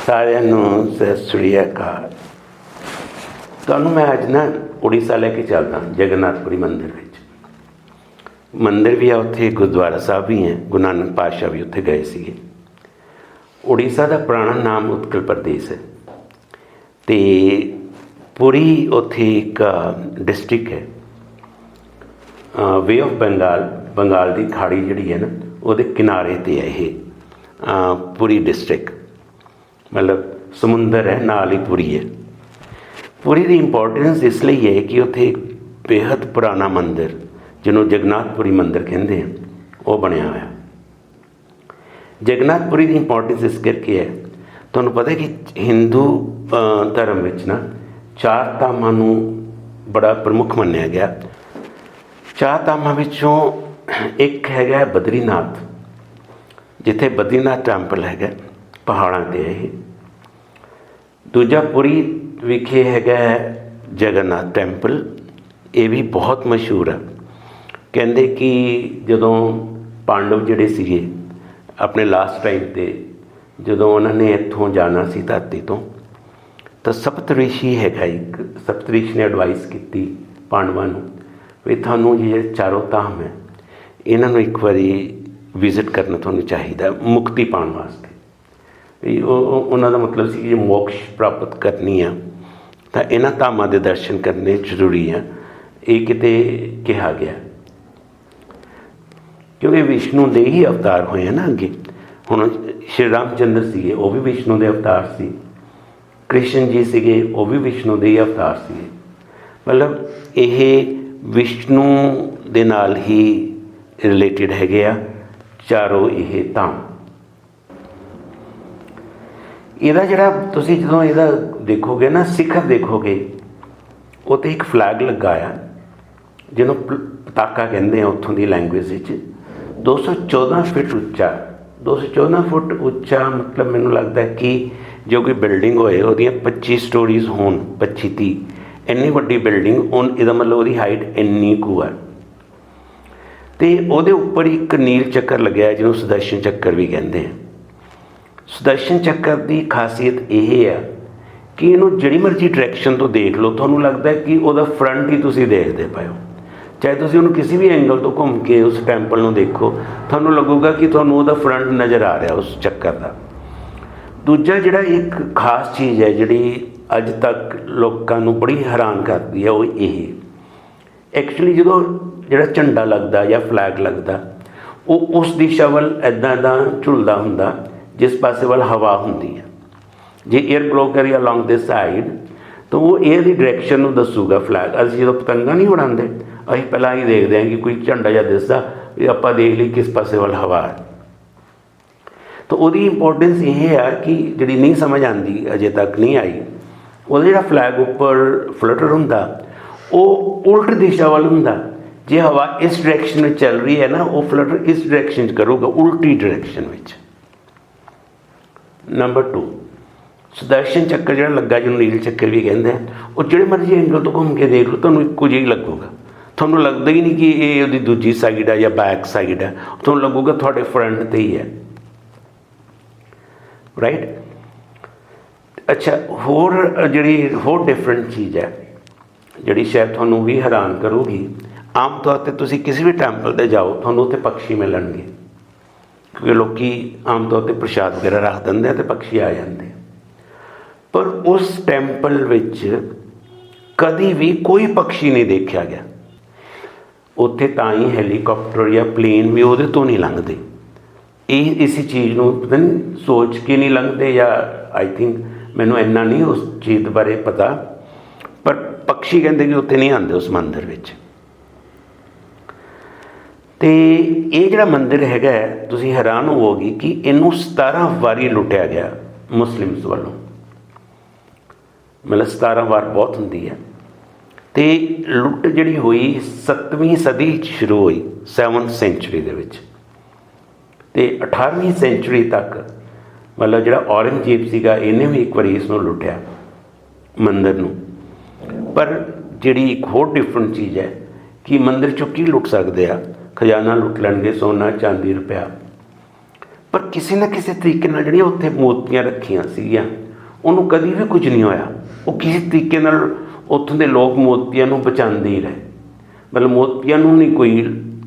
ਸਾਰਿਆਂ ਨੂੰ ਸਤਿ ਸ੍ਰੀ ਅਕਾਲ। ਤੁਹਾਨੂੰ ਮੈਂ ਅੱਜ ਨਾ ਉੜੀਸਾ ਲੈ ਕੇ ਚੱਲਦਾ, ਜਗਨਨਾਥਪੁਰੀ ਮੰਦਿਰ ਵਿੱਚ। ਮੰਦਿਰ ਵੀ ਆ ਉੱਥੇ, ਗੁਰਦੁਆਰਾ ਸਾਹਿਬ ਵੀ ਹੈ, ਗੁਰੂ ਨਾਨਕ ਪਾਤਸ਼ਾਹ ਵੀ ਉੱਥੇ ਗਏ ਸੀਗੇ। ਉੜੀਸਾ ਦਾ ਪੁਰਾਣਾ ਨਾਮ ਉਤਕਲ ਪ੍ਰਦੇਸ਼ ਹੈ ਅਤੇ ਪੁਰੀ ਉੱਥੇ ਇੱਕ ਡਿਸਟ੍ਰਿਕਟ ਹੈ। ਵੇ ਆਫ ਬੰਗਾਲ ਦੀ ਖਾੜੀ ਜਿਹੜੀ ਹੈ ਨਾ, ਉਹਦੇ ਕਿਨਾਰੇ 'ਤੇ ਹੈ ਇਹ ਪੁਰੀ ਡਿਸਟ੍ਰਿਕਟ, ਮਤਲਬ ਸਮੁੰਦਰ ਹੈ, ਨਾਲ ਹੀ ਪੁਰੀ ਹੈ। ਪੁਰੀ ਦੀ ਇੰਪੋਰਟੈਂਸ ਇਸ ਲਈ ਹੈ ਕਿ ਉੱਥੇ ਇੱਕ ਬੇਹੱਦ ਪੁਰਾਣਾ ਮੰਦਿਰ, ਜਿਹਨੂੰ ਜਗਨਨਾਥਪੁਰੀ ਮੰਦਿਰ ਕਹਿੰਦੇ ਆ, ਉਹ ਬਣਿਆ ਹੋਇਆ। ਜਗਨਨਾਥਪੁਰੀ ਦੀ ਇੰਪੋਰਟੈਂਸ ਇਸ ਕਰਕੇ ਹੈ, ਤੁਹਾਨੂੰ ਪਤਾ ਕਿ ਹਿੰਦੂ ਧਰਮ ਵਿੱਚ ਨਾ 4 ਧਾਮਾਂ ਨੂੰ ਬੜਾ ਪ੍ਰਮੁੱਖ ਮੰਨਿਆ ਗਿਆ। 4 ਧਾਮਾਂ ਵਿੱਚੋਂ ਇੱਕ ਹੈਗਾ ਬਦਰੀਨਾਥ, ਜਿੱਥੇ ਬਦਰੀਨਾਥ ਟੈਂਪਲ ਹੈਗਾ, ਪਹਾੜਾਂ 'ਤੇ ਇਹ। ਦੂਜਾ ਪੁਰੀ ਵਿਖੇ ਹੈਗਾ ਜਗਨਨਾਥ ਟੈਂਪਲ, ਇਹ ਵੀ ਬਹੁਤ ਮਸ਼ਹੂਰ ਹੈ। ਕਹਿੰਦੇ ਕਿ ਜਦੋਂ ਪਾਂਡਵ ਜਿਹੜੇ ਸੀਗੇ ਆਪਣੇ ਲਾਸਟ ਟਾਈਮ 'ਤੇ, ਜਦੋਂ ਉਹਨਾਂ ਨੇ ਇੱਥੋਂ ਜਾਣਾ ਸੀ ਧਰਤੀ ਤੋਂ, ਤਾਂ ਸਪਤਰਿਸ਼ੀ ਹੈਗਾ ਇੱਕ, ਸਪਤਰਿਸ਼ੀ ਨੇ ਐਡਵਾਈਸ ਕੀਤੀ ਪਾਂਡਵਾਂ ਨੂੰ ਵੀ ਤੁਹਾਨੂੰ ਇਹ 4 ਧਾਮ ਹੈ, ਇਹਨਾਂ ਨੂੰ ਇੱਕ ਵਾਰੀ ਵਿਜ਼ਿਟ ਕਰਨਾ ਤੁਹਾਨੂੰ ਚਾਹੀਦਾ ਮੁਕਤੀ ਪਾਉਣ ਵਾਸਤੇ। ਵੀ ਉਹਨਾਂ ਦਾ ਮਤਲਬ ਸੀ ਕਿ ਜੇ ਮੋਕਸ਼ ਪ੍ਰਾਪਤ ਕਰਨੀ ਆ ਤਾਂ ਇਹਨਾਂ ਧਾਮਾਂ ਦੇ ਦਰਸ਼ਨ ਕਰਨੇ ਜ਼ਰੂਰੀ ਆ। ਇਹ ਕਿਤੇ ਕਿਹਾ ਗਿਆ ਕਿਉਂਕਿ ਵਿਸ਼ਨੂੰ ਦੇ ਹੀ ਅਵਤਾਰ ਹੋਏ ਆ ਨਾ ਅੱਗੇ। ਹੁਣ ਸ਼੍ਰੀ ਰਾਮ ਚੰਦਰ ਸੀਗੇ, ਉਹ ਵੀ ਵਿਸ਼ਨੂੰ ਦੇ ਅਵਤਾਰ ਸੀ। ਕ੍ਰਿਸ਼ਨ ਜੀ ਸੀਗੇ, ਉਹ ਵੀ ਵਿਸ਼ਨੂੰ ਦੇ ਹੀ ਅਵਤਾਰ ਸੀਗੇ। ਮਤਲਬ ਇਹ ਵਿਸ਼ਨੂੰ ਦੇ ਨਾਲ ਹੀ ਰਿਲੇਟਿਡ ਹੈਗੇ ਆ ਚਾਰੋਂ ਇਹ ਧਾਮ। ਇਹਦਾ ਜਿਹੜਾ ਤੁਸੀਂ ਜਦੋਂ ਇਹਦਾ ਦੇਖੋਗੇ ਨਾ, ਸਿਖਰ ਦੇਖੋਗੇ, ਉਹ 'ਤੇ ਇੱਕ ਫਲੈਗ ਲੱਗਾ ਆ, ਜਿਹਨੂੰ ਪਤਾਕਾ ਕਹਿੰਦੇ ਆ ਉੱਥੋਂ ਦੀ ਲੈਂਗੁਏਜ ਵਿੱਚ। 214 ਫੁੱਟ ਉੱਚਾ, 214 ਫੁੱਟ ਉੱਚਾ ਮਤਲਬ ਮੈਨੂੰ ਲੱਗਦਾ ਕਿ ਜੋ ਕੋਈ ਬਿਲਡਿੰਗ ਹੋਏ ਉਹਦੀਆਂ 25 ਸਟੋਰੀਜ਼ ਹੋਣ, 25-30, ਇੰਨੀ ਵੱਡੀ ਬਿਲਡਿੰਗ ਇਹਦਾ ਮਤਲਬ ਉਹਦੀ ਹਾਈਟ ਇੰਨੀ ਕੁ ਹੈ। ਅਤੇ ਉਹਦੇ ਉੱਪਰ ਇੱਕ ਨੀਲ ਚੱਕਰ ਲੱਗਿਆ, ਜਿਹਨੂੰ ਸੁਦਰਸ਼ਨ ਚੱਕਰ ਵੀ ਕਹਿੰਦੇ ਆ। ਸੁਦਰਸ਼ਨ ਚੱਕਰ ਦੀ ਖਾਸੀਅਤ ਇਹ ਆ ਕਿ ਇਹਨੂੰ ਜਿਹੜੀ ਮਰਜ਼ੀ ਡਾਇਰੈਕਸ਼ਨ ਤੋਂ ਦੇਖ ਲਓ, ਤੁਹਾਨੂੰ ਲੱਗਦਾ ਕਿ ਉਹਦਾ ਫਰੰਟ ਹੀ ਤੁਸੀਂ ਦੇਖਦੇ ਪਏ ਹੋ। ਚਾਹੇ ਤੁਸੀਂ ਉਹਨੂੰ ਕਿਸੇ ਵੀ ਐਂਗਲ ਤੋਂ ਘੁੰਮ ਕੇ ਉਸ ਟੈਂਪਲ ਨੂੰ ਦੇਖੋ, ਤੁਹਾਨੂੰ ਲੱਗੂਗਾ ਕਿ ਤੁਹਾਨੂੰ ਉਹਦਾ ਫਰੰਟ ਨਜ਼ਰ ਆ ਰਿਹਾ ਉਸ ਚੱਕਰ ਦਾ। ਦੂਜਾ ਜਿਹੜਾ ਇੱਕ ਖਾਸ ਚੀਜ਼ ਹੈ ਜਿਹੜੀ ਅੱਜ ਤੱਕ ਲੋਕਾਂ ਨੂੰ ਬੜੀ ਹੈਰਾਨ ਕਰਦੀ ਹੈ, ਉਹ ਇਹ ਐਕਚੁਅਲੀ ਜਦੋਂ ਜਿਹੜਾ ਝੰਡਾ ਲੱਗਦਾ ਜਾਂ ਫਲੈਗ ਲੱਗਦਾ, ਉਹ ਉਸ ਦਿਸ਼ਾ ਵੱਲ ਇੱਦਾਂ ਦਾ ਝੁਲਦਾ ਹੁੰਦਾ ਜਿਸ ਪਾਸੇ ਵੱਲ ਹਵਾ ਹੁੰਦੀ ਹੈ। ਜੇ ਏਅਰ ਬਲੋ ਕਰੀ ਅਲੋਂਗ ਦਿਸ ਸਾਈਡ, ਤਾਂ ਉਹ ਏਅਰ ਦੀ ਡਾਇਰੈਕਸ਼ਨ ਨੂੰ ਦੱਸੂਗਾ ਫਲੈਗ। ਅਸੀਂ ਜਦੋਂ ਪਤੰਗਾਂ ਨਹੀਂ ਉਡਾਉਂਦੇ, ਅਸੀਂ ਪਹਿਲਾਂ ਹੀ ਦੇਖਦੇ ਹਾਂ ਕਿ ਕੋਈ ਝੰਡਾ ਜਾਂ ਦਿਸਦਾ, ਇਹ ਆਪਾਂ ਦੇਖ ਲਈ ਕਿਸ ਪਾਸੇ ਵੱਲ ਹਵਾ ਹੈ। ਤਾਂ ਉਹਦੀ ਇੰਪੋਰਟੈਂਸ ਇਹ ਆ ਕਿ ਜਿਹੜੀ ਨਹੀਂ ਸਮਝ ਆਉਂਦੀ, ਅਜੇ ਤੱਕ ਨਹੀਂ ਆਈ, ਉਹਦਾ ਜਿਹੜਾ ਫਲੈਗ ਉੱਪਰ ਫਲਟਰ ਹੁੰਦਾ, ਉਹ ਉਲਟ ਦਿਸ਼ਾ ਵੱਲ ਹੁੰਦਾ। ਜੇ ਹਵਾ ਇਸ ਡਾਇਰੈਕਸ਼ਨ ਵਿੱਚ ਚੱਲ ਰਹੀ ਹੈ ਨਾ, ਉਹ ਫਲਟਰ ਇਸ ਡਾਇਰੈਕਸ਼ਨ 'ਚ ਕਰੂਗਾ, ਉਲਟੀ ਡਾਇਰੈਕਸ਼ਨ ਵਿੱਚ। ਨੰਬਰ 2, ਸੁਦਰਸ਼ਨ ਚੱਕਰ ਜਿਹੜਾ ਲੱਗਾ, ਜਿਹਨੂੰ ਨੀਲ ਚੱਕਰ ਵੀ ਕਹਿੰਦੇ ਆ, ਉਹ ਜਿਹੜੇ ਮਰਜ਼ੀ ਐਂਗਲ ਤੋਂ ਘੁੰਮ ਕੇ ਦੇਖ ਲਓ, ਤੁਹਾਨੂੰ ਇੱਕੋ ਜਿਹਾ ਹੀ ਲੱਗੂਗਾ। ਤੁਹਾਨੂੰ ਲੱਗਦਾ ਹੀ ਨਹੀਂ ਕਿ ਇਹ ਉਹਦੀ ਦੂਜੀ ਸਾਈਡ ਹੈ ਜਾਂ ਬੈਕ ਸਾਈਡ ਹੈ, ਤੁਹਾਨੂੰ ਲੱਗੂਗਾ ਤੁਹਾਡੇ ਫਰੰਟ 'ਤੇ ਹੀ ਹੈ, ਰਾਈਟ। ਅੱਛਾ, ਹੋਰ ਡਿਫਰੈਂਟ ਚੀਜ਼ ਹੈ ਜਿਹੜੀ ਸ਼ਾਇਦ ਤੁਹਾਨੂੰ ਵੀ ਹੈਰਾਨ ਕਰੂਗੀ। ਆਮ ਤੌਰ 'ਤੇ ਤੁਸੀਂ ਕਿਸੇ ਵੀ ਟੈਂਪਲ 'ਤੇ ਜਾਓ, ਤੁਹਾਨੂੰ ਉੱਥੇ ਪੰਛੀ ਮਿਲਣਗੇ, ਕਿਉਂਕਿ ਲੋਕ ਆਮ ਤੌਰ 'ਤੇ ਪ੍ਰਸ਼ਾਦ ਵਗੈਰਾ ਰੱਖ ਦਿੰਦੇ ਆ ਅਤੇ ਪੰਛੀ ਆ ਜਾਂਦੇ। ਪਰ ਉਸ ਟੈਂਪਲ ਵਿੱਚ ਕਦੀ ਵੀ ਕੋਈ ਪੰਛੀ ਨਹੀਂ ਦੇਖਿਆ ਗਿਆ। ਉੱਥੇ ਤਾਂ ਹੀ ਹੈਲੀਕਾਪਟਰ ਜਾਂ ਪਲੇਨ ਵੀ ਉਹਦੇ ਤੋਂ ਨਹੀਂ ਲੰਘਦੇ। ਇਹ ਇਸੇ ਚੀਜ਼ ਨੂੰ ਪਤਾ ਨਹੀਂ ਸੋਚ ਕੇ ਨਹੀਂ ਲੰਘਦੇ, ਜਾਂ ਆਈ ਥਿੰਕ, ਮੈਨੂੰ ਇੰਨਾ ਨਹੀਂ ਉਸ ਚੀਜ਼ ਬਾਰੇ ਪਤਾ, ਪਰ ਪੰਛੀ ਕਹਿੰਦੇ ਕਿ ਉੱਥੇ ਨਹੀਂ ਆਉਂਦੇ ਉਸ ਮੰਦਿਰ ਵਿੱਚ। ਅਤੇ ਇਹ ਜਿਹੜਾ ਮੰਦਿਰ ਹੈਗਾ, ਤੁਸੀਂ ਹੈਰਾਨ ਹੋਵੋਗੇ ਕਿ ਇਹਨੂੰ 17 ਵਾਰੀ ਲੁੱਟਿਆ ਗਿਆ ਮੁਸਲਿਮਸ ਵੱਲੋਂ। ਮਤਲਬ 17 ਵਾਰ ਬਹੁਤ ਹੁੰਦੀ ਹੈ। ਅਤੇ ਲੁੱਟ ਜਿਹੜੀ ਹੋਈ 7ਵੀਂ ਸਦੀ 'ਚ ਸ਼ੁਰੂ ਹੋਈ, 7th ਸੈਂਚੁਰੀ ਦੇ ਵਿੱਚ, ਅਤੇ 18ਵੀਂ ਸੈਂਚੁਰੀ ਤੱਕ ਮਤਲਬ ਜਿਹੜਾ ਔਰੰਗਜ਼ੇਬ ਸੀਗਾ, ਇਹਨੇ ਵੀ ਇੱਕ ਵਾਰੀ ਇਸ ਨੂੰ ਲੁੱਟਿਆ ਮੰਦਿਰ ਨੂੰ। ਪਰ ਜਿਹੜੀ ਇੱਕ ਹੋਰ ਡਿਫਰੈਂਟ ਚੀਜ਼ ਹੈ ਕਿ ਮੰਦਿਰ 'ਚੋਂ ਕੀ ਲੁੱਟ ਸਕਦੇ ਆ, ਖਜ਼ਾਨਾ ਲੁੱਟ ਲੈਣਗੇ, ਸੋਨਾ ਚਾਂਦੀ ਰੁਪਇਆ, पर किसी न किसी तरीके नाल जिहड़ियां उत्थे मूर्तियां रखियां सीगीआं ਉਹਨੂੰ कभी भी कुछ नहीं होया। वो किसी तरीके नाल उत्थों दे लोग मूर्तियां नूं बचांदे ही रहे, मतलब मूर्तियां नूं नहीं कोई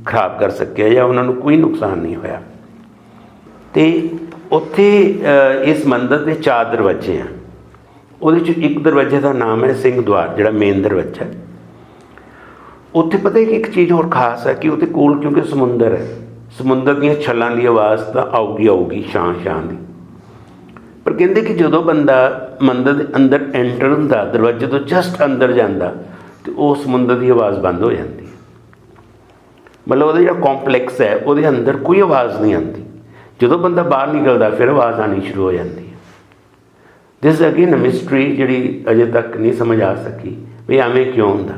खराब कर सकिया या उन्होंने कोई नुकसान नहीं होया। तो उत्थे इस मंदिर के 4 दरवाजे हैं। उहदे च एक दरवाजे का नाम है सिंह द्वार, जिहड़ा मेन दरवाजा है। उत्थे पता है कि एक चीज़ होर खास है कि उत्थे कोल क्योंकि समुंदर है, समुंदर दीयां छल्लां की आवाज़ तो आऊगी शां की। पर कहते कि जो बंदा मंदिर के अंदर एंटर होंदा, दरवाजे तो जस्ट अंदर जाता, तो वो समुंदर की आवाज़ बंद हो जाती है। मतलब वो जो कॉम्पलैक्स है वो अंदर कोई आवाज़ नहीं आती। जो बंदा बाहर निकलता फिर आवाज़ आनी शुरू हो जाती है। दिस अगेन मिस्ट्री जी अजे तक नहीं समझ आ सकी भी एवें क्यों होंदा।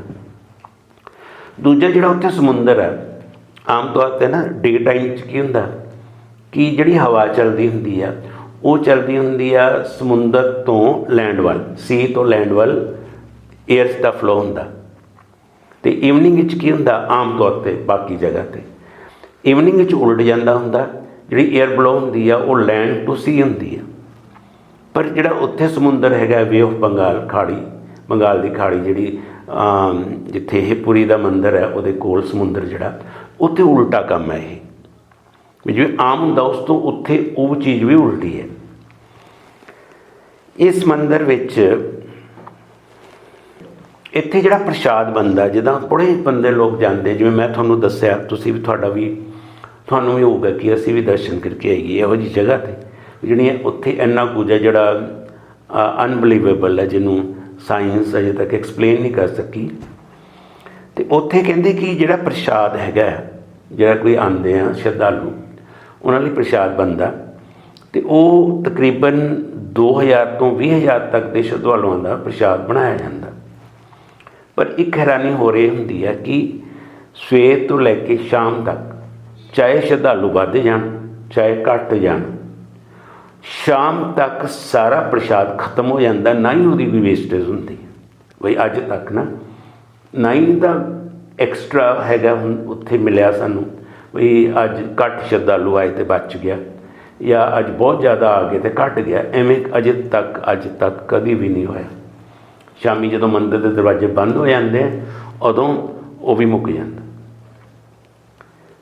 दूजा जो उत्थे समुंदर है, आम तौर पर ना डे टाइम की होंदा कि जी हवा चलती होंदी है वो चलती होंदी है समुंदर तो लैंड वाल, सी तो लैंड वाल एयर का फ्लो होंदा। तो ईवनिंग की होंदा आम तौर पर बाकी जगह पर ईवनिंग उलट जाता होंदा, जी एयर ब्लो होंदी है वो लैंड टू सी होंदी है। पर जिहड़ा उत्थे समुंदर है वे ऑफ बंगाल खाड़ी, बंगाल की खाड़ी जी जिथे ये पुरी का मंदिर है वो कोल समुंदर जिहड़ा उत्थे उल्टा काम है। ये जिवें आम होंदा उस तो उत्थे वो चीज़ भी उल्टी है। इस मंदिर विच इत्थे जिहड़ा प्रशाद बनदा, जिद्दां बड़े बंदे लोग जाते, जिवें मैं तुहानूं दस्सिया, तुसीं भी तुहाडा भी तुहानूं भी होगा कि असीं भी दर्शन करके आईए इहो जी जगह ते जिहड़ियां उत्थे इन्ना कुछ है जिहड़ा अनबिलीवेबल है, जिन्हों साइंस अजे तक एक्सप्लेन नहीं कर सकी। तो उत्थे कहंदे कि जिहड़ा प्रशाद हैगा, जिहड़ा कोई आंदे हैं श्रद्धालु उन्हां लई प्रशाद बनदा, तो वो तकरीबन 2000 तो 20000 तक के श्रद्धालुओं का प्रशाद बनाया जाता। पर एक हैरानी हो रही होंदी है कि सवेर तो लैके शाम तक चाहे श्रद्धालु वध जाण चाहे घट जाण, शाम तक सारा प्रशाद खत्म हो जाता, ना ही उसकी कोई वेस्टेज होंदी है। बई अज तक ना ही तो एक्सट्रा हैगा हुण उत्थे मिलिया सानूं बई अज घट श्रद्धालु आए तो बच गया, या अज बहुत ज़्यादा आ गए तो घट गया। एवें अज तक कभी भी नहीं होया। शामी जो मंदिर के दरवाजे बंद हो जाते हैं उदों वो भी मुक जाता।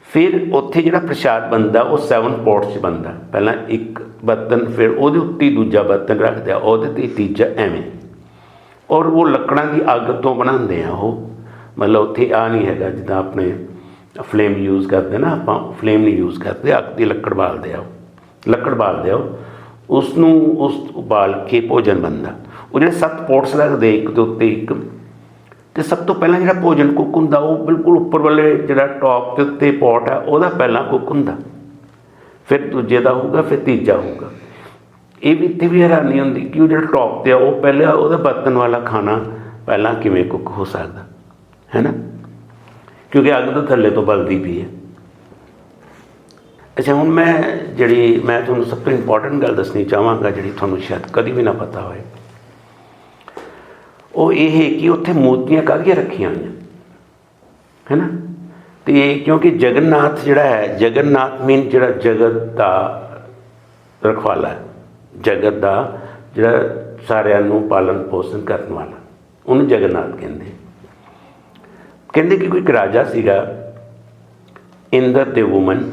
फिर उत्थे जिहड़ा प्रशाद बनता वो 7 पॉट्स बनता, पहला एक बर्तन फिर वो उत्ते दूजा बर्तन रखते हैं, वो तीजा एवें, और वो लकड़ां की अग तो बनाते हैं। वो मतलब उत्थे आ नहीं है जिद्दां अपने फ्लेम यूज़ करते ना, आप फ्लेम नहीं यूज़ करते, अग की लकड़ बालते आओ, लकड़ बालते आओ, उसनूं उस बाल के भोजन बनता। वो जो 7 पॉट्स रखते एक के उत्ते एक, तो सब तो पहला जो भोजन कुक होंदा वो बिल्कुल उपर वाले जो टॉप के उत्ते पॉट है वह पहला कुक होंदा, फिर दूजे का होगा, फिर तीजा होगा। ये भी इतने भी हैरानी होंदी कि वो जो टॉप पर वो पहले वो बर्तन वाला खाना पहला किवें कुक हो सकता है ना, क्योंकि अग तो थल्ले तो बलदी पई है। अच्छा हुण मैं तुहानूं सब तो इंपॉर्टेंट गल दसनी चाहांगा जिहड़ी तुहानूं शायद कभी भी ना पता होए, वो ये है कि उत्थे मूर्तियां काहदियां रखियां होईयां है ना। तो क्योंकि जगन्नाथ जिहड़ा है, जगन्नाथ मीन जिहड़ा जगत का रखवाला है, जगत का जिहड़ा सारिਆਂ ਨੂੰ पालन पोषण करने वाला, उन्होंने जगन्नाथ कहते। कहते कि कोई एक राजा सीगा इंद्र ते वुमन,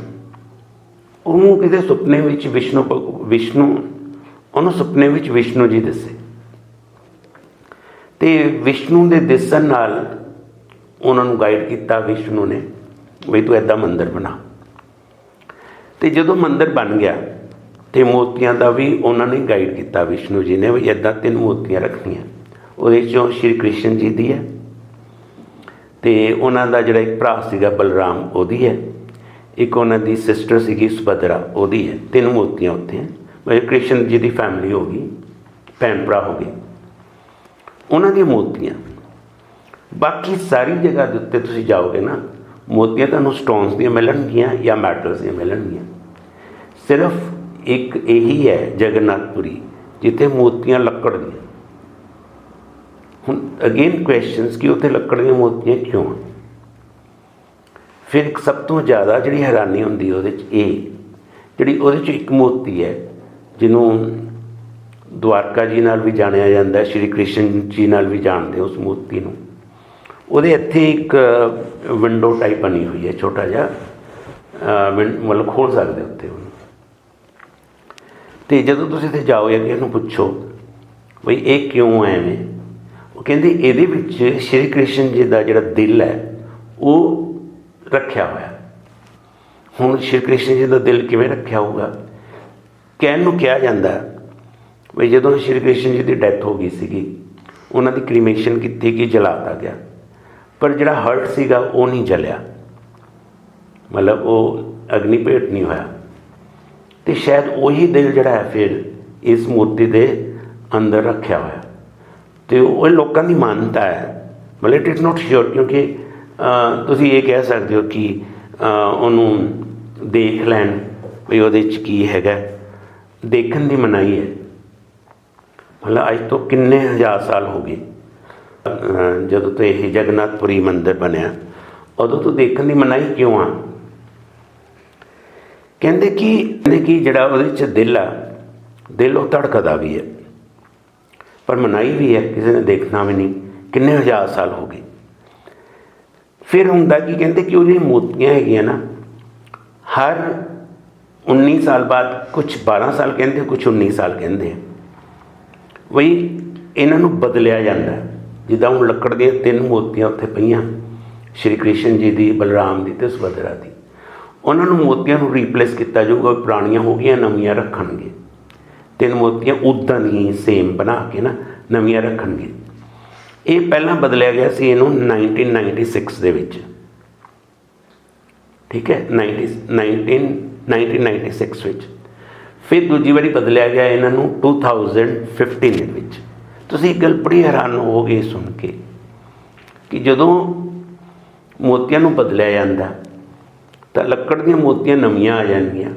उन्होंने किसी सुपने में विष्णु उन्होंने सुपने में विष्णु जी दसे, तो विष्णु के दिसन नाल उन्होंने गाइड किया विष्णु ने भी तू ऐदा मंदिर बना। तो जो मंदिर बन गया तो मूर्तियां का भी उन्होंने गाइड किया विष्णु जी ने भी ऐदा 3 मूर्तियां रखनियां। वो श्री कृष्ण जी की है, तो उन्हों का जोड़ा एक भरा सीगा बलराम वही है, एक उन्होंने सिस्टर सी सुभद्रा वही है। 3 मूर्तियां उत्थे हैं, मतलब कृष्ण जी की फैमिली हो गई, भैन भरा हो गए, उन्होंने मूर्तियां। बाकी सारी जगह के उत्ते तुसीं जाओगे ना, मूर्तियां तुहानूं स्टोन्स दी मिलणगियां या मैटल्स दी मिलणगियां। सिर्फ एक यही है जगन्नाथपुरी जिथे मूर्तियां लकड़ दी। हुण अगेन क्वेश्चनस कि उत्थे लकड़ दी मूर्तियां क्यों। फिर सब तो ज़्यादा जिहड़ी हैरानी हुंदी उहदे च ਜਿਹੜੀ ਉਹਦੇ 'ਚ ਇੱਕ ਮੂਰਤੀ ਹੈ ਜਿਹਨੂੰ ਦੁਆਰਕਾ ਜੀ ਨਾਲ ਵੀ ਜਾਣਿਆ ਜਾਂਦਾ, ਸ਼੍ਰੀ ਕ੍ਰਿਸ਼ਨ ਜੀ ਨਾਲ ਵੀ ਜਾਣਦੇ ਉਸ ਮੂਰਤੀ ਨੂੰ। ਉਹਦੇ ਇੱਥੇ ਇੱਕ ਵਿੰਡੋ ਟਾਈਪ ਬਣੀ ਹੋਈ ਹੈ, ਛੋਟਾ ਜਿਹਾ ਮਤਲਬ ਖੋਲ੍ਹ ਸਕਦੇ ਉੱਥੇ ਉਹਨੂੰ। ਅਤੇ ਜਦੋਂ ਤੁਸੀਂ ਇੱਥੇ ਜਾਓ ਜਾਂ ਕਿਸੇ ਨੂੰ ਪੁੱਛੋ ਬਈ ਇਹ ਕਿਉਂ ਐਵੇਂ, ਉਹ ਕਹਿੰਦੇ ਇਹਦੇ ਵਿੱਚ ਸ਼੍ਰੀ ਕ੍ਰਿਸ਼ਨ ਜੀ ਦਾ ਜਿਹੜਾ ਦਿਲ ਹੈ ਉਹ ਰੱਖਿਆ ਹੋਇਆ। ਹੁਣ ਸ਼੍ਰੀ ਕ੍ਰਿਸ਼ਨ ਜੀ ਦਾ ਦਿਲ ਕਿਵੇਂ ਰੱਖਿਆ ਹੋਊਗਾ? ਕਹਿਣ ਨੂੰ ਕਿਹਾ ਜਾਂਦਾ ਬਈ ਜਦੋਂ ਸ਼੍ਰੀ ਕ੍ਰਿਸ਼ਨ ਜੀ ਦੀ ਡੈਥ ਹੋ ਗਈ ਸੀਗੀ, ਉਹਨਾਂ ਦੀ ਕ੍ਰੀਮੇਸ਼ਨ ਕੀਤੀ ਗਈ, ਜਲਾ ਦਿੱਤਾ ਗਿਆ, ਪਰ ਜਿਹੜਾ ਹਰਟ ਸੀਗਾ ਉਹ ਨਹੀਂ ਜਲਿਆ, ਮਤਲਬ ਉਹ ਅਗਨੀ ਭੇਟ ਨਹੀਂ ਹੋਇਆ। ਅਤੇ ਸ਼ਾਇਦ ਉਹੀ ਦਿਲ ਜਿਹੜਾ ਹੈ ਫਿਰ ਇਸ ਮੂਰਤੀ ਦੇ ਅੰਦਰ ਰੱਖਿਆ ਹੋਇਆ। ਅਤੇ ਉਹ ਲੋਕਾਂ ਦੀ ਮਾਨਤਾ ਹੈ, ਮਤਲਬ ਇਟ ਇਜ਼ ਨੋਟ ਸ਼ੋਰ, ਕਿਉਂਕਿ ਤੁਸੀਂ ਇਹ ਕਹਿ ਸਕਦੇ ਹੋ ਕਿ ਉਹਨੂੰ ਦੇਖ ਲੈਣ ਵੀ ਉਹਦੇ 'ਚ ਕੀ ਹੈਗਾ। ਦੇਖਣ ਦੀ ਮਨਾਹੀ ਹੈ, ਮਤਲਬ ਅੱਜ ਤੋਂ ਕਿੰਨੇ ਹਜ਼ਾਰ ਸਾਲ ਹੋ ਗਏ ਜਦੋਂ ਤੋਂ ਇਹ ਜਗਨਨਾਥਪੁਰੀ ਮੰਦਿਰ ਬਣਿਆ, ਉਦੋਂ ਤੋਂ ਦੇਖਣ ਦੀ ਮਨਾਹੀ ਕਿਉਂ ਆ? ਕਹਿੰਦੇ ਕਿ ਜਿਹੜਾ ਉਹਦੇ 'ਚ ਦਿਲ ਆ, ਦਿਲ ਉਹ ਧੜਕਦਾ ਵੀ ਹੈ, ਪਰ ਮਨਾਹੀ ਵੀ ਹੈ, ਕਿਸੇ ਨੇ ਦੇਖਣਾ ਵੀ ਨਹੀਂ, ਕਿੰਨੇ ਹਜ਼ਾਰ ਸਾਲ ਹੋ ਗਏ। ਫਿਰ ਹੁੰਦਾ ਕੀ, ਕਹਿੰਦੇ ਕਿ ਉਹ ਜਿਹੜੀਆਂ ਮੂਰਤੀਆਂ ਹੈਗੀਆਂ ਨਾ, ਹਰ 19 ਸਾਲ ਬਾਅਦ, ਕੁਛ 12 ਸਾਲ ਕਹਿੰਦੇ, ਕੁਛ 19 ਸਾਲ ਕਹਿੰਦੇ, ਬਈ ਇਹਨਾਂ ਨੂੰ ਬਦਲਿਆ ਜਾਂਦਾ। ਜਿੱਦਾਂ ਹੁਣ ਲੱਕੜ ਦੀਆਂ 3 ਮੂਰਤੀਆਂ ਉੱਥੇ ਪਈਆਂ, ਸ਼੍ਰੀ ਕ੍ਰਿਸ਼ਨ ਜੀ ਦੀ, ਬਲਰਾਮ ਦੀ ਅਤੇ ਸੁਭਦਰਾ ਦੀ, ਉਹਨਾਂ ਨੂੰ ਮੂਰਤੀਆਂ ਨੂੰ ਰੀਪਲੇਸ ਕੀਤਾ ਜਾਊਗਾ, ਪੁਰਾਣੀਆਂ ਹੋ ਗਈਆਂ, ਨਵੀਆਂ ਰੱਖਣਗੇ। 3 ਮੂਰਤੀਆਂ ਉੱਦਾਂ ਹੀ ਸੇਮ ਬਣਾ ਕੇ ਨਾ ਨਵੀਆਂ ਰੱਖਣਗੇ। ਇਹ ਪਹਿਲਾਂ ਬਦਲਿਆ ਗਿਆ ਸੀ ਇਹਨੂੰ 1996 ਦੇ ਵਿੱਚ, ਠੀਕ ਹੈ, 1996 ਵਿੱਚ। ਫਿਰ ਦੂਜੀ ਵਾਰੀ ਬਦਲਿਆ ਗਿਆ ਇਹਨਾਂ ਨੂੰ 2015 ਦੇ ਵਿੱਚ। ਤੁਸੀਂ ਇੱਕ ਗੱਲ ਬੜੀ ਹੈਰਾਨ ਹੋਵੋਗੇ ਸੁਣ ਕੇ ਕਿ ਜਦੋਂ ਮੂਰਤੀਆਂ ਨੂੰ ਬਦਲਿਆ ਜਾਂਦਾ ਤਾਂ ਲੱਕੜ ਦੀਆਂ ਮੂਰਤੀਆਂ ਨਵੀਆਂ ਆ ਜਾਂਦੀਆਂ,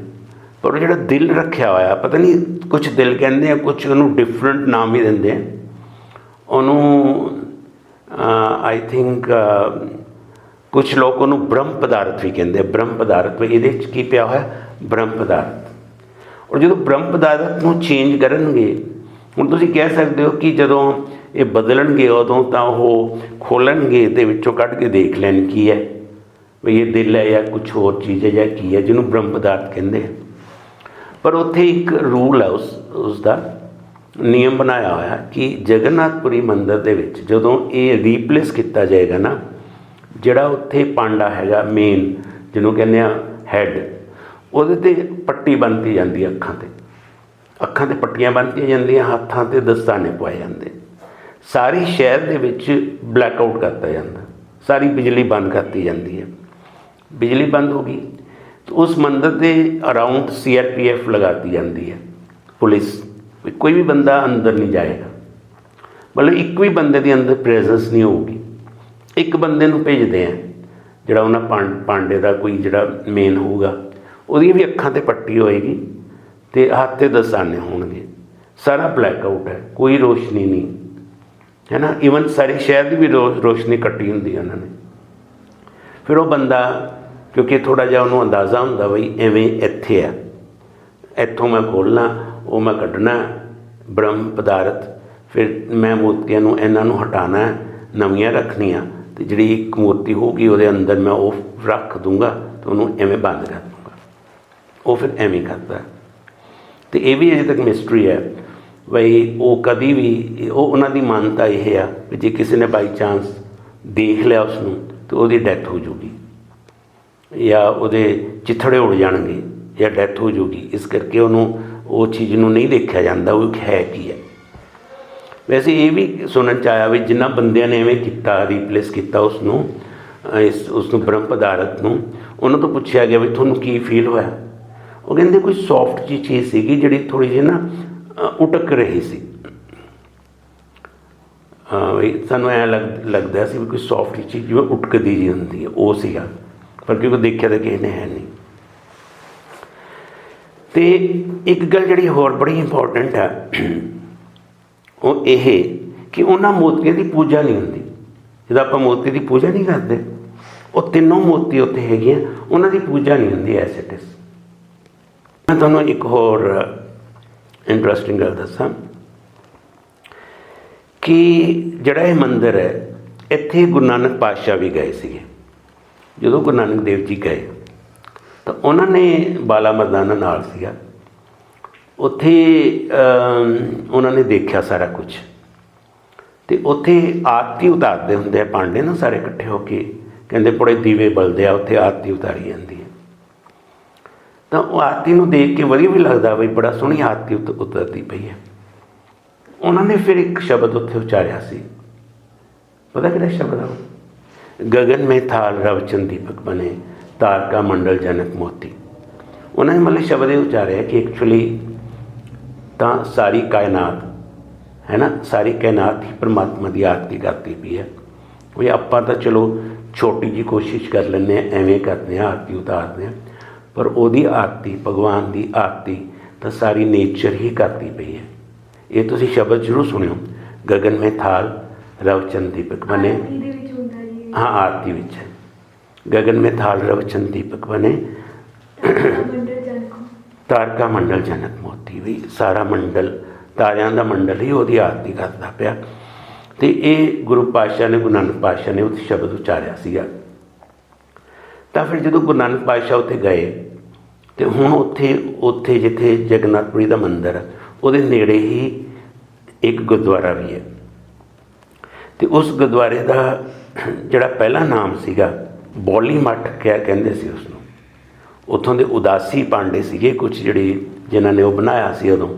ਪਰ ਉਹ ਜਿਹੜਾ ਦਿਲ ਰੱਖਿਆ ਹੋਇਆ, ਪਤਾ ਨਹੀਂ ਕੁਛ ਦਿਲ ਕਹਿੰਦੇ ਆ, ਕੁਛ ਉਹਨੂੰ ਡਿਫਰੈਂਟ ਨਾਮ ਵੀ ਦਿੰਦੇ ਆ ਉਹਨੂੰ। ਆਈ ਥਿੰਕ ਕੁਛ ਲੋਕ ਉਹਨੂੰ ਬ੍ਰਹਮ ਪਦਾਰਥ ਵੀ ਕਹਿੰਦੇ ਆ। ਬ੍ਰਹਮ ਪਦਾਰਥ ਵੀ ਇਹਦੇ 'ਚ ਕੀ ਪਿਆ ਹੋਇਆ? ਬ੍ਰਹਮ ਪਦਾਰਥ। ਔਰ ਜਦੋਂ ਬ੍ਰਹਮ ਪਦਾਰਥ ਨੂੰ ਚੇਂਜ ਕਰਨਗੇ, ਹੁਣ ਤੁਸੀਂ ਕਹਿ ਸਕਦੇ ਹੋ ਕਿ ਜਦੋਂ ਇਹ ਬਦਲਣਗੇ ਉਦੋਂ ਤਾਂ ਉਹ ਖੋਲ੍ਹਣਗੇ ਅਤੇ ਵਿੱਚੋਂ ਕੱਢ ਕੇ ਦੇਖ ਲੈਣ ਕੀ ਹੈ, ਵੀ ਇਹ ਦਿਲ ਹੈ ਜਾਂ ਕੁਛ ਹੋਰ ਚੀਜ਼ ਹੈ ਜਾਂ ਕੀ ਹੈ, ਜਿਹਨੂੰ ਬ੍ਰਹਮ ਪਦਾਰਥ ਕਹਿੰਦੇ ਆ। ਪਰ ਉੱਥੇ ਇੱਕ ਰੂਲ ਹੈ, ਉਸ ਦਾ ਨਿਯਮ ਬਣਾਇਆ ਹੋਇਆ ਕਿ ਜਗਨਨਾਥਪੁਰੀ ਮੰਦਿਰ ਦੇ ਵਿੱਚ ਜਦੋਂ ਇਹ ਰੀਪਲੇਸ ਕੀਤਾ ਜਾਏਗਾ ਨਾ, ਜਿਹੜਾ ਉੱਥੇ ਪਾਂਡਾ ਹੈਗਾ ਮੇਨ, ਜਿਹਨੂੰ ਕਹਿੰਦੇ ਆ ਹੈਡ, ਉਹਦੇ 'ਤੇ ਪੱਟੀ ਬੰਨ੍ਹਤੀ ਜਾਂਦੀ ਹੈ, ਅੱਖਾਂ 'ਤੇ ਪੱਟੀਆਂ ਬੰਨ੍ਹਤੀਆਂ ਜਾਂਦੀਆਂ, ਹੱਥਾਂ 'ਤੇ ਦਸਤਾਨੇ ਪਵਾਏ ਜਾਂਦੇ। ਸਾਰੀ ਸ਼ਹਿਰ ਦੇ ਵਿੱਚ ਬਲੈਕਆਊਟ ਕਰਤਾ ਜਾਂਦਾ, ਸਾਰੀ ਬਿਜਲੀ ਬੰਦ ਕਰਤੀ ਜਾਂਦੀ ਹੈ। ਬਿਜਲੀ ਬੰਦ ਹੋ ਗਈ ਤਾਂ ਉਸ ਮੰਦਿਰ ਦੇ ਅਰਾਊਂਡ CRPF ਲਗਾਤੀ ਜਾਂਦੀ ਹੈ, ਪੁਲਿਸ, ਕੋਈ ਵੀ ਬੰਦਾ ਅੰਦਰ ਨਹੀਂ ਜਾਏਗਾ, ਮਤਲਬ ਇੱਕ ਵੀ ਬੰਦੇ ਦੇ ਅੰਦਰ ਪ੍ਰੈਜ਼ੈਂਸ ਨਹੀਂ ਹੋਊਗੀ। ਇੱਕ ਬੰਦੇ ਨੂੰ ਭੇਜਦੇ ਆ ਜਿਹੜਾ ਉਹਨਾਂ ਪਾਂਡੇ ਦਾ ਕੋਈ ਜਿਹੜਾ ਮੇਨ ਹੋਊਗਾ, ਉਹਦੀਆਂ ਵੀ ਅੱਖਾਂ 'ਤੇ ਪੱਟੀ ਹੋਏਗੀ ਅਤੇ ਹੱਥ 'ਤੇ ਦਸਤਾਨੇ ਹੋਣਗੇ। ਸਾਰਾ ਬਲੈਕਆਊਟ ਹੈ, ਕੋਈ ਰੋਸ਼ਨੀ ਨਹੀਂ ਹੈ ਨਾ। ਈਵਨ ਸਾਰੇ ਸ਼ਹਿਰ ਦੀ ਵੀ ਰੋਸ਼ਨੀ ਕੱਟੀ ਹੁੰਦੀ ਹੈ ਉਹਨਾਂ ਨੇ। ਫਿਰ ਉਹ ਬੰਦਾ, ਕਿਉਂਕਿ ਥੋੜ੍ਹਾ ਜਿਹਾ ਉਹਨੂੰ ਅੰਦਾਜ਼ਾ ਹੁੰਦਾ ਬਈ ਐਵੇਂ ਇੱਥੇ ਆ, ਇੱਥੋਂ ਮੈਂ ਖੋਲ੍ਹਣਾ, ਉਹ ਮੈਂ ਕੱਢਣਾ ਬ੍ਰਹਮ ਪਦਾਰਥ, ਫਿਰ ਮੈਂ ਮੂਰਤੀਆਂ ਨੂੰ ਇਹਨਾਂ ਨੂੰ ਹਟਾਉਣਾ, ਨਵੀਆਂ ਰੱਖਣੀਆਂ, ਅਤੇ ਜਿਹੜੀ ਇੱਕ ਮੂਰਤੀ ਹੋਊਗੀ ਉਹਦੇ ਅੰਦਰ ਮੈਂ ਉਹ ਰੱਖ ਦੂੰਗਾ ਅਤੇ ਉਹਨੂੰ ਐਵੇਂ ਬੰਦ ਕਰ ਦੂੰਗਾ। ਉਹ ਫਿਰ ਐਵੇਂ ਕਰਦਾ। ਅਤੇ ਇਹ ਵੀ ਅਜੇ ਤੱਕ ਮਿਸਟਰੀ ਹੈ ਬਈ ਉਹ ਕਦੀ ਵੀ, ਉਹ ਉਹਨਾਂ ਦੀ ਮਾਨਤਾ ਇਹ ਆ ਵੀ ਜੇ ਕਿਸੇ ਨੇ ਬਾਈ ਚਾਂਸ ਦੇਖ ਲਿਆ ਉਸਨੂੰ ਤਾਂ ਉਹਦੀ ਡੈਥ ਹੋ ਜੂਗੀ, ਜਾਂ ਉਹਦੇ ਚਿੱਥੜੇ ਉੜ ਜਾਣਗੇ, ਜਾਂ ਡੈਥ ਹੋ ਜੂਗੀ। ਇਸ ਕਰਕੇ ਉਹਨੂੰ ਉਹ ਚੀਜ਼ ਨੂੰ ਨਹੀਂ ਦੇਖਿਆ ਜਾਂਦਾ ਉਹ ਹੈ ਕੀ ਹੈ। ਵੈਸੇ ਇਹ ਵੀ ਸੁਣਨ 'ਚ ਆਇਆ ਵੀ ਜਿਨ੍ਹਾਂ ਬੰਦਿਆਂ ਨੇ ਐਵੇਂ ਕੀਤਾ, ਰੀਪਲੇਸ ਕੀਤਾ ਉਸਨੂੰ ਬ੍ਰਹਮ ਪਦਾਰਥ ਨੂੰ, ਉਹਨਾਂ ਤੋਂ ਪੁੱਛਿਆ ਗਿਆ ਵੀ ਤੁਹਾਨੂੰ ਕੀ ਫੀਲ ਹੋਇਆ? ਉਹ ਕਹਿੰਦੇ ਕੋਈ ਸੌਫਟ ਜਿਹੀ ਚੀਜ਼ ਸੀਗੀ ਜਿਹੜੀ ਥੋੜ੍ਹੀ ਜਿਹੀ ਨਾ ਉਟਕ ਰਹੀ ਸੀ। ਸਾਨੂੰ ਐਂ ਲੱਗਦਾ ਸੀ ਵੀ ਕੋਈ ਸੌਫਟ ਜਿਹੀ ਚੀਜ਼ ਜਿਵੇਂ ਉਟਕਦੀ ਜਿਹੀ ਹੁੰਦੀ ਹੈ, ਉਹ ਸੀਗਾ, ਪਰ ਕਿਉਂਕਿ ਦੇਖਿਆ ਤਾਂ ਕਿਸੇ ਨੇ ਹੈ ਨਹੀਂ। ਅਤੇ ਇੱਕ ਗੱਲ ਜਿਹੜੀ ਹੋਰ ਬੜੀ ਇੰਪੋਰਟੈਂਟ ਹੈ ਉਹ ਇਹ ਕਿ ਉਹਨਾਂ ਮੂਰਤੀਆਂ ਦੀ ਪੂਜਾ ਨਹੀਂ ਹੁੰਦੀ। ਜਦੋਂ ਆਪਾਂ ਮੂਰਤੀ ਦੀ ਪੂਜਾ ਨਹੀਂ ਕਰਦੇ, ਉਹ 3 ਮੂਰਤੀ ਉੱਥੇ ਹੈਗੀਆਂ, ਉਹਨਾਂ ਦੀ ਪੂਜਾ ਨਹੀਂ ਹੁੰਦੀ ਐਸ ਇਟ ਇਜ਼। मैं तुहानूं एक होर इंटरस्टिंग गल दसां कि जिहड़ा ये मंदिर है, इत्थे गुरु नानक पातशाह भी गए सीगे। जदों गुरु नानक देव जी गए तो उन्होंने बाला मरदाना नाल सीगा, उत्थे उन्होंने देखा सारा कुछ। तो उत्थे आरती उतारते होंगे पांडे ना सारे इकट्ठे होके, कहते बड़े दीवे बलदे आ, उत्थे आरती उतारी जाती है। तो वो आरती नूं देख के वधिया भी लगता बई बड़ा सोहनी आरती उतरती पई है। उन्होंने फिर एक शब्द उत्थे उचारिया सी, पता किहड़ा शब्द आ? गगन में थाल रवचन दीपक बने, तारका मंडल जनक मोती। उन्होंने मतलब शब्द ये उचारिया कि एक्चुअली तो सारी कायनात है ना, सारी कायनात ही परमात्मा की आरती करती पई है। भी आपां तां चलो छोटी जी कोशिश कर लेंगे, एवें करते हैं आरती उतारते हैं, पर ओदी आरती, भगवान की आरती तो सारी नेचर ही करती पई है। ये तुसीं शब्द जरूर सुनियो, गगन में थाल रवचन दीपक बने। हाँ, आरती विच है, गगन में थाल रवचन दीपक बने, तारका मंडल जनक मोती। भी सारा मंडल, तारियां दा मंडल ही ओदी आरती करता पिया। तो ये गुरु पातशाह ने, गुरु नानक पातशाह ने उस शब्द उचारिया सीगा। तो फिर जो गुरु नानक पातशाह उत्थे गए तो हुण उत्थे जिथे जगन्नाथपुरी का मंदिर है, उहदे नेड़े ही एक गुरुद्वारा भी है। तो उस गुरुद्वारे का जिहड़ा पहला नाम सीगा बौली मठ क्या कहंदे सी उसनूं। उत्थों दे उदासी पांडे सीगे कुछ जिहड़े जिन्हां ने वो बनाया सी उदों,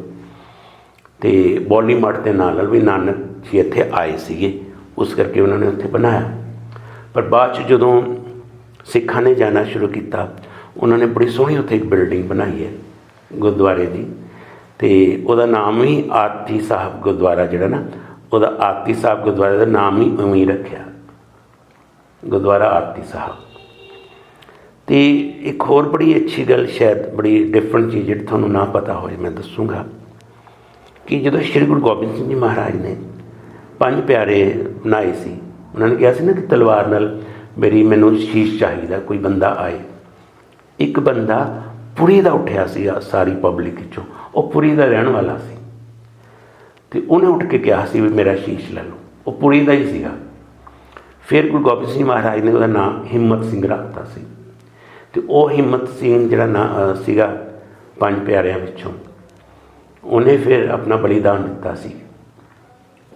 ते बौली मठ के नाल भी नानक जी इत्थे आए सीगे, उस करके उन्होंने उत्थे बनाया। पर बाद च जदों सिखां ने जाना शुरू किया, उन्होंने बड़ी सोहनी उत्थे एक बिल्डिंग बनाई है गुरुद्वारे की, तो वह नाम ही आरती साहब गुरुद्वारा जिहड़ा ना, वह आरती साहब गुरुद्वारे का नाम ही उवें ही रखिया, गुरुद्वारा आरती साहब। तो एक होर बड़ी अच्छी गल, शायद बड़ी डिफरेंट चीज़ जी थोनों ना पता हो, मैं दसूँगा कि जो श्री गुरु गोबिंद सिंह जी महाराज ने 5 प्यारे बनाए सी, उन्होंने कहा सी ना कि तलवार नाल मेरी मैनू शीश चाहिए, कोई बंदा आए। एक बंदा पुरी का उठिया सीगा सारी पब्लिक चों, वो पुरी का रहने वाला सी, तो उन्हें उठ के कहा सी भी मेरा शीश ले लो, वो पुरी का ही सीगा। फिर गुरु गोबिंद सिंह महाराज ने उसका नाम हिम्मत सिंह रखता सी, तो वह हिम्मत सिंह जिहड़ा ना सीगा 5 प्यारिਆਂ विचों, उन्हें फिर अपना बलिदान दिता सी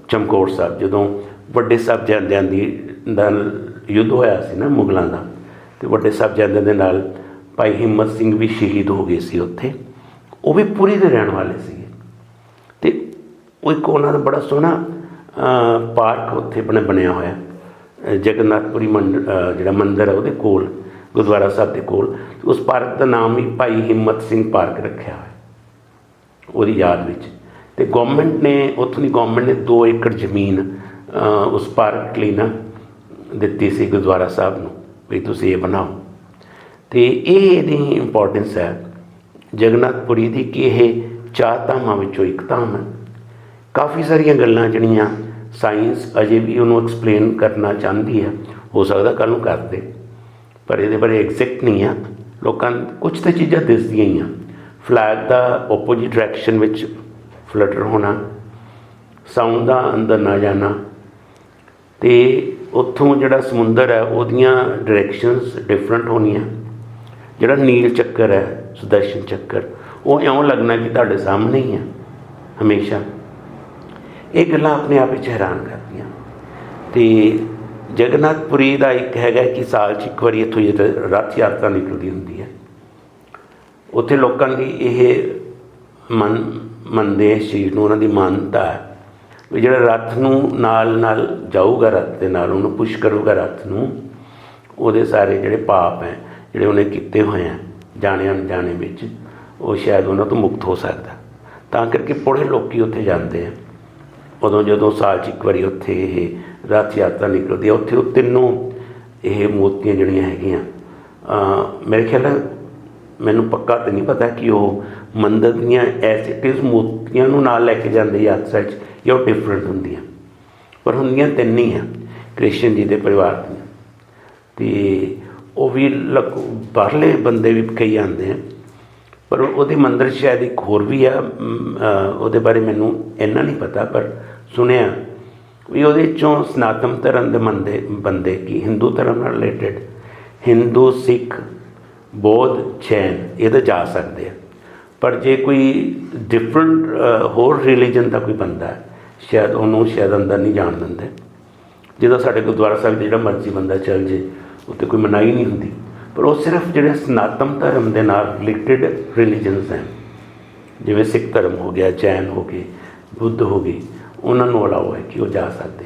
चमकौर साहब। जदों वड्डे साहिबजादियां दा युद्ध होया सी ना मुगलों का, तो वड्डे साहिबजादियां दे नाल भाई हिम्मत सिंह भी शहीद हो गए सी उत्थे, वो भी पुरी दे रहने वाले सीगे। ते वो एक उन्हां दा बड़ा सोहना पार्क उत्थे बनया होया जगन्नाथपुरी जिहड़ा मंदिर है उहदे कोल, गुरुद्वारा साहब के कोल। उस पार्क का नाम ही भाई हिम्मत सिंह पार्क रखा है उसकी याद में। तो गौरमेंट ने, उत्थों की गौरमेंट ने 2 एकड़ जमीन उस पार्क लिए ना दिती सी गुरुद्वारा साहब नूं, भी तुसीं ये बनाओ। तो ये इंपॉर्टेंस है जगन्नाथपुरी की कि यह 4 धामां विचों एक धाम है। काफ़ी सारिया गल्लां जिहड़ियां साइंस अजे भी उन्होंने एक्सप्लेन करना चाहती है, हो सकता कल कर दे, पर ये बारे एग्जैक्ट नहीं है। लोगों कुछ तो चीज़ां दिसदियां ही हैं, फ्लैग का ओपोजिट डायरैक्शन में फ्लटर होना, साउंड का अंदर ना जाना, तो उत्थों जिहड़ा समुंदर है उहदियां डायरैक्शनस डिफरेंट होनियां। जिहड़ा नील चक्कर है, सुदर्शन चक्कर, वो इउं लगना कि तुहाडे सामने ही है हमेशा। ये गल्लां अपने आप विच हैरान करदियां। तो जगन्नाथपुरी का एक हैगा कि साल 'च एक बारी इत्थों रथ यात्रा निकलती होंदी है, उत्थे लोगों की यह मनते इस चीज़ नूं, उन्हां दी मानता है भी जिहड़ा रथ नूं नाल जाऊगा, रथ दे नाल उहनूं पुश करूगा रथ नूं, उहदे सारे जिहड़े पाप हैं जिहड़े उन्हें कीते हुए हैं जाने अनजाने विच, वो शायद उन्हां तो मुक्त हो सकदा। तां करके बड़े लोग उत्थे जाते हैं। उदों जदों साल 'च एक बारी उत्थे यह रथ यात्रा निकलती है, उत्थे तीनों ये मूर्तियां जिहड़ियां हैगियां, मेरे ख्याल मैनूं पक्का तो नहीं पता कि वह मंदिर दीयां एज इट इज़ मूर्तियां नूं नाल लैके जांदे यात्रा च, या वो डिफरेंट होंदियां, पर होंदियां 3 ही हैं कृष्ण जी के परिवार दीयां। तो वो भी बाहरले बंदे भी कई आते हैं, ਪਰ ਉਹਦੀ ਮੰਦਰ ਸ਼ਾਇਦ ਇੱਕ ਹੋਰ ਵੀ ਆ, ਉਹਦੇ ਬਾਰੇ ਮੈਨੂੰ ਇੰਨਾ ਨਹੀਂ ਪਤਾ, ਪਰ ਸੁਣਿਆ ਵੀ ਉਹਦੇ 'ਚੋਂ ਸਨਾਤਨ ਧਰਮ ਦੇ ਬੰਦੇ ਕੀ ਹਿੰਦੂ ਧਰਮ ਨਾਲ ਰਿਲੇਟਡ ਹਿੰਦੂ, ਸਿੱਖ, ਬੌਧ, ਜੈਨ ਇਹਦੇ ਜਾ ਸਕਦੇ ਆ। ਪਰ ਜੇ ਕੋਈ ਡਿਫਰੈਂਟ ਹੋਰ ਰਿਲੀਜਨ ਦਾ ਕੋਈ ਬੰਦਾ ਸ਼ਾਇਦ ਉਹਨੂੰ ਸ਼ਾਇਦ ਅੰਦਰ ਨਹੀਂ ਜਾਣ ਦਿੰਦੇ। ਜਿੱਦਾਂ ਸਾਡੇ ਗੁਰਦੁਆਰਾ ਸਾਹਿਬ ਜਿਹੜਾ ਮਰਜ਼ੀ ਬੰਦਾ ਚੱਲ ਜੇ, ਉੱਥੇ ਕੋਈ ਮਨਾਹੀ ਨਹੀਂ ਹੁੰਦੀ, ਪਰ ਉਹ ਸਿਰਫ ਜਿਹੜੇ ਸਨਾਤਨ ਧਰਮ ਦੇ ਨਾਲ ਰਿਲੇਟਡ ਰਿਲੀਜਨਸ ਹੈ, ਜਿਵੇਂ ਸਿੱਖ ਧਰਮ ਹੋ ਗਿਆ, ਜੈਨ ਹੋ ਗਏ, ਬੁੱਧ ਹੋ ਗਏ, ਉਹਨਾਂ ਨੂੰ ਅਲਾਓ ਹੈ ਕਿ ਉਹ ਜਾ ਸਕਦੇ।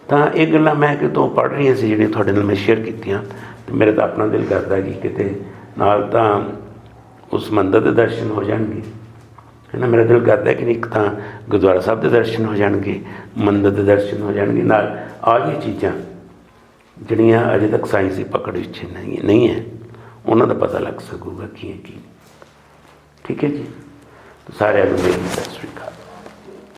ਤਾਂ ਇਹ ਗੱਲਾਂ ਮੈਂ ਕਿਤੋਂ ਪੜ੍ਹ ਰਹੀਆਂ ਸੀ ਜਿਹੜੀਆਂ ਤੁਹਾਡੇ ਨਾਲ ਮੈਂ ਸ਼ੇਅਰ ਕੀਤੀਆਂ, ਅਤੇ ਮੇਰਾ ਤਾਂ ਆਪਣਾ ਦਿਲ ਕਰਦਾ ਕਿ ਕਿਤੇ ਨਾਲ ਤਾਂ ਉਸ ਮੰਦਰ ਦੇ ਦਰਸ਼ਨ ਹੋ ਜਾਣਗੇ, ਹੈ ਨਾ। ਮੇਰਾ ਦਿਲ ਕਰਦਾ ਕਿ ਇੱਕ ਤਾਂ ਗੁਰਦੁਆਰਾ ਸਾਹਿਬ ਦੇ ਦਰਸ਼ਨ ਹੋ ਜਾਣਗੇ, ਮੰਦਰ ਦੇ ਦਰਸ਼ਨ ਹੋ ਜਾਣਗੇ, ਨਾਲ ਆਹ ਚੀਜ਼ਾਂ ਜਿਹੜੀਆਂ ਅਜੇ ਤੱਕ ਸਾਇੰਸੀ ਪਕੜ ਵਿੱਚ ਨਹੀਂ ਹੈ, ਉਹਨਾਂ ਦਾ ਪਤਾ ਲੱਗ ਸਕੂਗਾ ਕੀ ਹੈ ਕੀ। ਠੀਕ ਹੈ ਜੀ, ਸਾਰਿਆਂ ਨੂੰ ਮੇਰੀ ਸਤਿ ਸ਼੍ਰੀ ਅਕਾਲ।